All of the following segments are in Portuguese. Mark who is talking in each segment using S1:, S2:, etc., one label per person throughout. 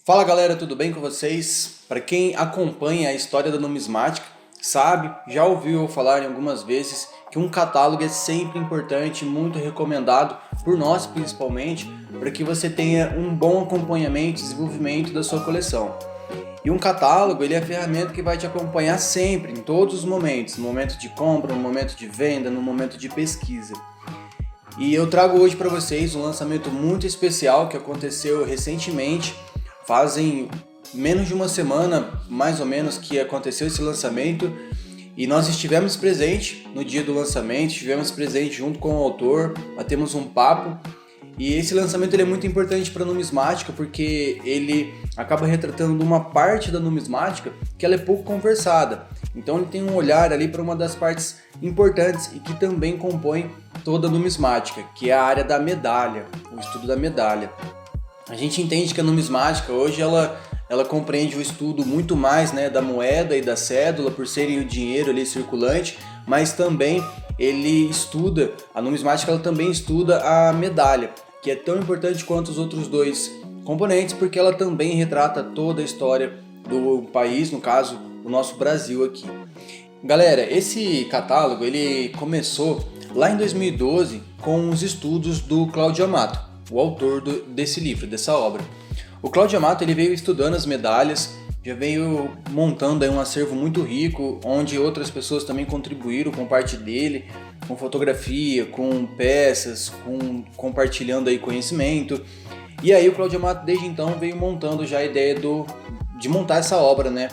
S1: Fala galera, tudo bem com vocês? Para quem acompanha a história da numismática, sabe, já ouviu eu falar em algumas vezes que um catálogo é sempre importante, muito recomendado por nós principalmente, para que você tenha um bom acompanhamento e desenvolvimento da sua coleção. E um catálogo, ele é a ferramenta que vai te acompanhar sempre, em todos os momentos, no momento de compra, no momento de venda, no momento de pesquisa. E eu trago hoje para vocês um lançamento muito especial que aconteceu recentemente. Fazem menos de uma semana, mais ou menos, que aconteceu esse lançamento e nós estivemos presentes no dia do lançamento, estivemos presentes junto com o autor, batemos um papo. E esse lançamento ele é muito importante para a numismática porque ele acaba retratando uma parte da numismática que ela é pouco conversada. Então ele tem um olhar ali para uma das partes importantes e que também compõe toda a numismática, que é a área da medalha, o estudo da medalha. A gente entende que a numismática hoje ela compreende o estudo muito mais, né, da moeda e da cédula por serem o dinheiro ali circulante, mas também a numismática ela também estuda a medalha, que é tão importante quanto os outros dois componentes, porque ela também retrata toda a história do país, no caso, o nosso Brasil aqui. Galera, esse catálogo ele começou lá em 2012 com os estudos do Cláudio Amato, o autor desse livro, dessa obra. O Cláudio Amato ele veio estudando as medalhas, já veio montando aí um acervo muito rico, onde outras pessoas também contribuíram com parte dele, com fotografia, com peças, compartilhando aí conhecimento. E aí o Cláudio Amato desde então veio montando já a ideia de montar essa obra, né,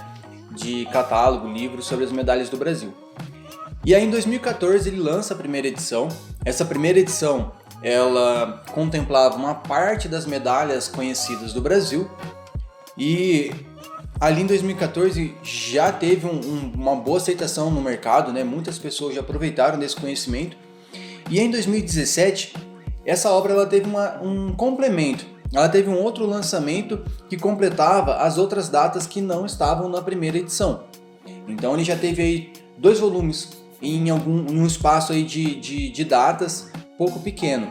S1: de catálogo, livro sobre as medalhas do Brasil. E aí em 2014 ele lança a primeira edição. Essa primeira edição ela contemplava uma parte das medalhas conhecidas do Brasil e ali em 2014 já teve uma boa aceitação no mercado, né? Muitas pessoas já aproveitaram desse conhecimento. E em 2017 essa obra ela teve um complemento, ela teve um outro lançamento que completava as outras datas que não estavam na primeira edição. Então ele já teve aí 2 volumes em um espaço aí de datas pouco pequeno.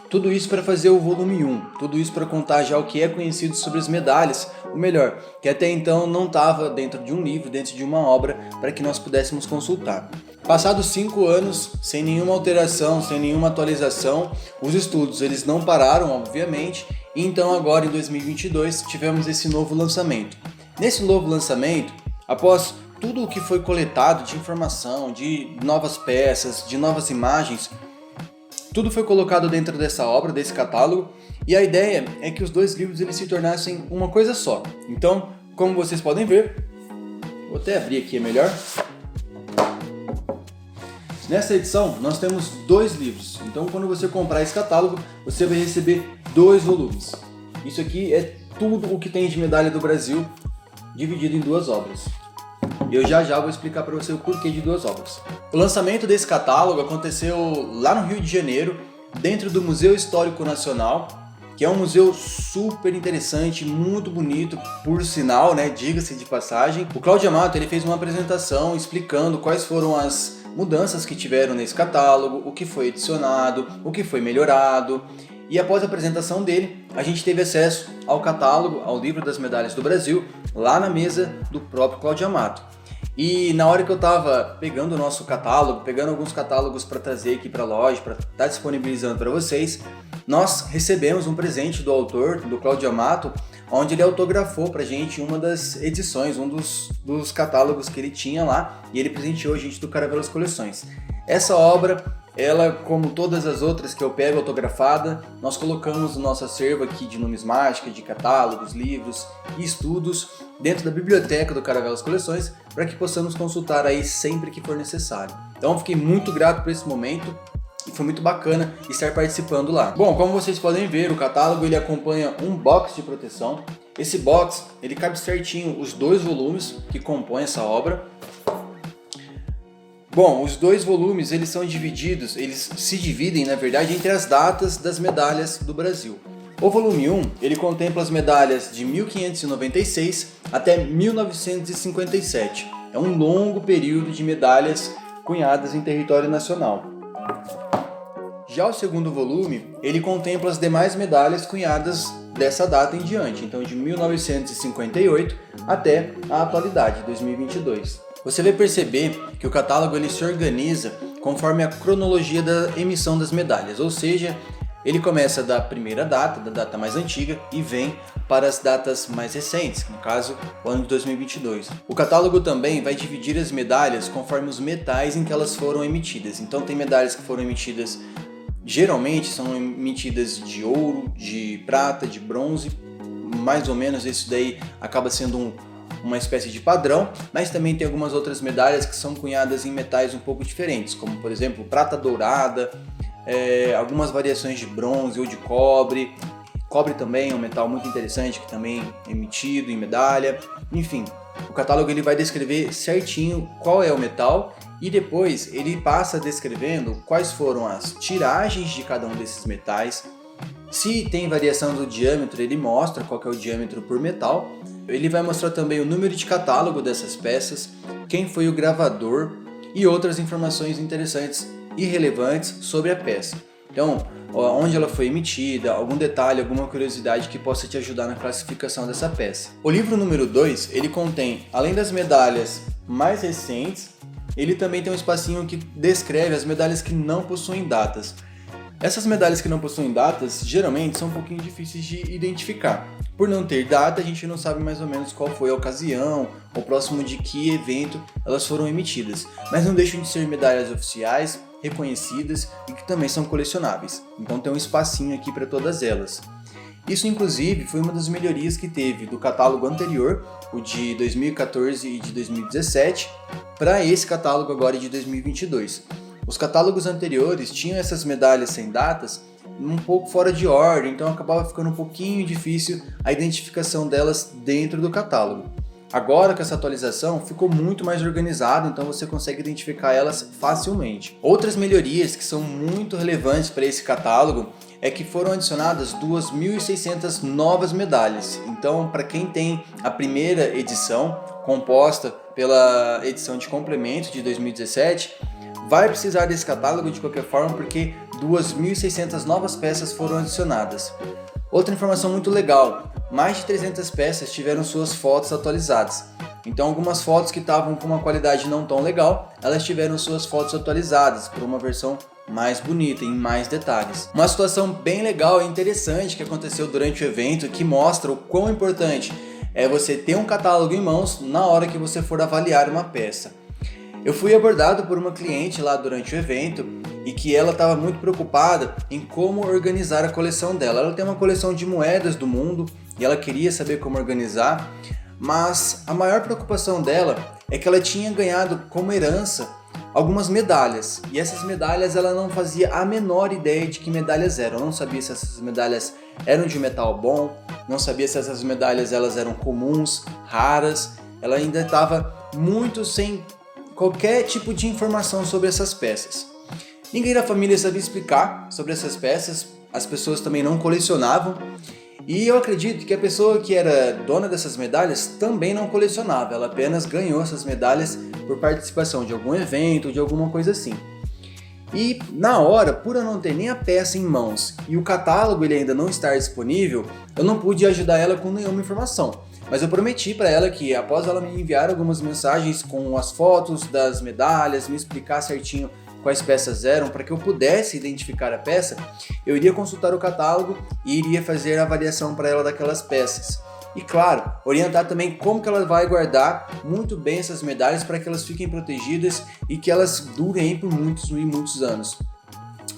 S1: Tudo isso para fazer o volume 1, tudo isso para contar já o que é conhecido sobre as medalhas, o melhor, que até então não estava dentro de um livro, dentro de uma obra, para que nós pudéssemos consultar. Passados 5 anos, sem nenhuma alteração, sem nenhuma atualização, os estudos eles não pararam, obviamente, e então agora em 2022 tivemos esse novo lançamento. Nesse novo lançamento, após tudo o que foi coletado de informação, de novas peças, de novas imagens, tudo foi colocado dentro dessa obra, desse catálogo, e a ideia é que os 2 livros eles se tornassem uma coisa só. Então, como vocês podem ver, vou até abrir aqui, é melhor. Nessa edição, nós temos 2 livros. Então, quando você comprar esse catálogo, você vai receber 2 volumes. Isso aqui é tudo o que tem de medalha do Brasil, dividido em 2 obras. Eu já vou explicar para você o porquê de 2 obras. O lançamento desse catálogo aconteceu lá no Rio de Janeiro, dentro do Museu Histórico Nacional, que é um museu super interessante, muito bonito, por sinal, né, diga-se de passagem. O Cláudio Amato ele fez uma apresentação explicando quais foram as mudanças que tiveram nesse catálogo, o que foi adicionado, o que foi melhorado. E após a apresentação dele, a gente teve acesso ao catálogo, ao livro das medalhas do Brasil, lá na mesa do próprio Cláudio Amato. E na hora que eu estava pegando o nosso catálogo, pegando alguns catálogos para trazer aqui para a loja, para estar disponibilizando para vocês, nós recebemos um presente do autor, do Cláudio Amato, onde ele autografou para a gente uma das edições, um dos catálogos que ele tinha lá, e ele presenteou a gente do Caravelas Coleções. Essa obra, ela, como todas as outras que eu pego autografada, nós colocamos no nosso acervo aqui de numismática, de catálogos, livros e estudos dentro da biblioteca do Caravelas Coleções para que possamos consultar aí sempre que for necessário. Então fiquei muito grato por esse momento e foi muito bacana estar participando lá. Bom, como vocês podem ver, o catálogo ele acompanha um box de proteção. Esse box ele cabe certinho os 2 volumes que compõem essa obra. Bom, os 2 volumes eles se dividem na verdade entre as datas das medalhas do Brasil. O volume 1 ele contempla as medalhas de 1596 até 1957. É um longo período de medalhas cunhadas em território nacional. Já o segundo volume ele contempla as demais medalhas cunhadas dessa data em diante, então de 1958 até a atualidade, 2022. Você vai perceber que o catálogo ele se organiza conforme a cronologia da emissão das medalhas, ou seja, ele começa da primeira data, da data mais antiga, e vem para as datas mais recentes, no caso, o ano de 2022. O catálogo também vai dividir as medalhas conforme os metais em que elas foram emitidas. Então tem medalhas que foram emitidas, geralmente são emitidas de ouro, de prata, de bronze, mais ou menos isso daí acaba sendo uma espécie de padrão, mas também tem algumas outras medalhas que são cunhadas em metais um pouco diferentes, como por exemplo prata dourada, algumas variações de bronze ou de cobre. Cobre também é um metal muito interessante que também é emitido em medalha. Enfim, o catálogo ele vai descrever certinho qual é o metal e depois ele passa descrevendo quais foram as tiragens de cada um desses metais. Se tem variação do diâmetro, ele mostra qual que é o diâmetro por metal. Ele vai mostrar também o número de catálogo dessas peças, quem foi o gravador e outras informações interessantes e relevantes sobre a peça. Então, onde ela foi emitida, algum detalhe, alguma curiosidade que possa te ajudar na classificação dessa peça. O livro número 2, ele contém, além das medalhas mais recentes, ele também tem um espacinho que descreve as medalhas que não possuem datas. Essas medalhas que não possuem datas, geralmente são um pouquinho difíceis de identificar. Por não ter data, a gente não sabe mais ou menos qual foi a ocasião, ou próximo de que evento elas foram emitidas. Mas não deixam de ser medalhas oficiais, reconhecidas e que também são colecionáveis. Então tem um espacinho aqui para todas elas. Isso inclusive foi uma das melhorias que teve do catálogo anterior, o de 2014 e de 2017, para esse catálogo agora de 2022. Os catálogos anteriores tinham essas medalhas sem datas um pouco fora de ordem, então acabava ficando um pouquinho difícil a identificação delas dentro do catálogo. Agora com essa atualização ficou muito mais organizado, então você consegue identificar elas facilmente. Outras melhorias que são muito relevantes para esse catálogo é que foram adicionadas 2.600 novas medalhas. Então, para quem tem a primeira edição, composta pela edição de complemento de 2017, vai precisar desse catálogo de qualquer forma porque 2.600 novas peças foram adicionadas. Outra informação muito legal, mais de 300 peças tiveram suas fotos atualizadas. Então algumas fotos que estavam com uma qualidade não tão legal, elas tiveram suas fotos atualizadas por uma versão mais bonita, em mais detalhes. Uma situação bem legal e interessante que aconteceu durante o evento que mostra o quão importante é você ter um catálogo em mãos na hora que você for avaliar uma peça. Eu fui abordado por uma cliente lá durante o evento e que ela estava muito preocupada em como organizar a coleção dela. Ela tem uma coleção de moedas do mundo e ela queria saber como organizar, mas a maior preocupação dela é que ela tinha ganhado como herança algumas medalhas e essas medalhas ela não fazia a menor ideia de que medalhas eram. Ela não sabia se essas medalhas eram de metal bom, não sabia se essas medalhas elas eram comuns, raras. Ela ainda estava muito sem qualquer tipo de informação sobre essas peças. Ninguém da família sabia explicar sobre essas peças, as pessoas também não colecionavam e eu acredito que a pessoa que era dona dessas medalhas também não colecionava, ela apenas ganhou essas medalhas por participação de algum evento, de alguma coisa assim. E na hora, por eu não ter nem a peça em mãos e o catálogo ele ainda não estar disponível, eu não pude ajudar ela com nenhuma informação. Mas eu prometi para ela que após ela me enviar algumas mensagens com as fotos das medalhas, me explicar certinho quais peças eram, para que eu pudesse identificar a peça, eu iria consultar o catálogo e iria fazer a avaliação para ela daquelas peças. E claro, orientar também como que ela vai guardar muito bem essas medalhas para que elas fiquem protegidas e que elas durem por muitos e muitos anos.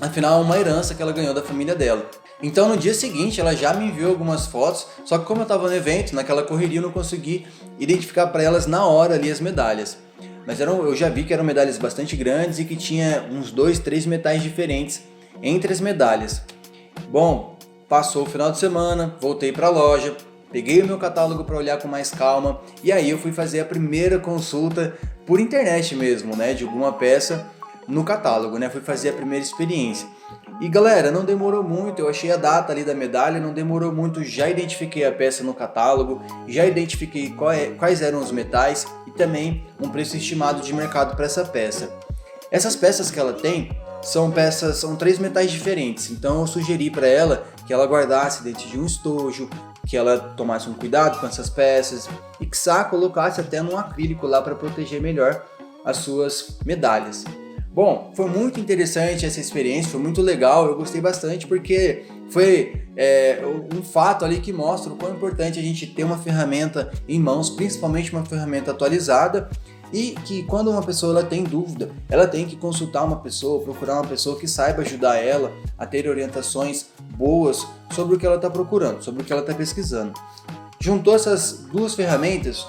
S1: Afinal, é uma herança que ela ganhou da família dela. Então no dia seguinte ela já me enviou algumas fotos, só que como eu estava no evento, naquela correria eu não consegui identificar para elas na hora ali as medalhas. Mas eu já vi que eram medalhas bastante grandes e que tinha uns 2, 3 metais diferentes entre as medalhas. Bom, passou o final de semana, voltei para a loja, peguei o meu catálogo para olhar com mais calma e aí eu fui fazer a primeira consulta por internet mesmo, né, de alguma peça no catálogo, né, fui fazer a primeira experiência. E galera, não demorou muito, eu achei a data ali da medalha, não demorou muito, já identifiquei a peça no catálogo, já identifiquei quais eram os metais e também um preço estimado de mercado para essa peça. Essas peças que ela tem são peças, são 3 metais diferentes, então eu sugeri para ela que ela guardasse dentro de um estojo, que ela tomasse um cuidado com essas peças e que colocasse até num acrílico lá para proteger melhor as suas medalhas. Bom, foi muito interessante essa experiência, foi muito legal, eu gostei bastante porque foi um fato ali que mostra o quão importante a gente ter uma ferramenta em mãos, principalmente uma ferramenta atualizada, e que quando uma pessoa ela tem dúvida, ela tem que consultar uma pessoa, procurar uma pessoa que saiba ajudar ela a ter orientações boas sobre o que ela está procurando, sobre o que ela está pesquisando. Juntou essas duas ferramentas,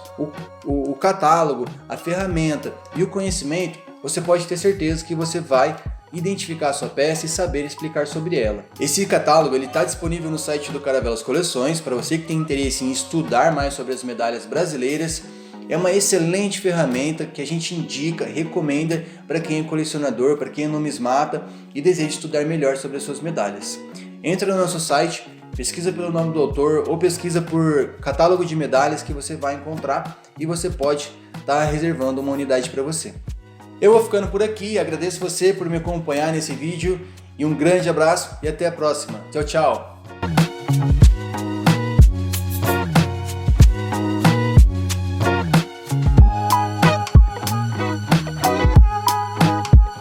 S1: o catálogo, a ferramenta e o conhecimento, você pode ter certeza que você vai identificar a sua peça e saber explicar sobre ela. Esse catálogo está disponível no site do Caravelas Coleções, para você que tem interesse em estudar mais sobre as medalhas brasileiras. É uma excelente ferramenta que a gente indica, recomenda para quem é colecionador, para quem é numismata e deseja estudar melhor sobre as suas medalhas. Entra no nosso site, pesquisa pelo nome do autor ou pesquisa por catálogo de medalhas que você vai encontrar e você pode estar reservando uma unidade para você. Eu vou ficando por aqui, agradeço você por me acompanhar nesse vídeo e um grande abraço e até a próxima. Tchau, tchau!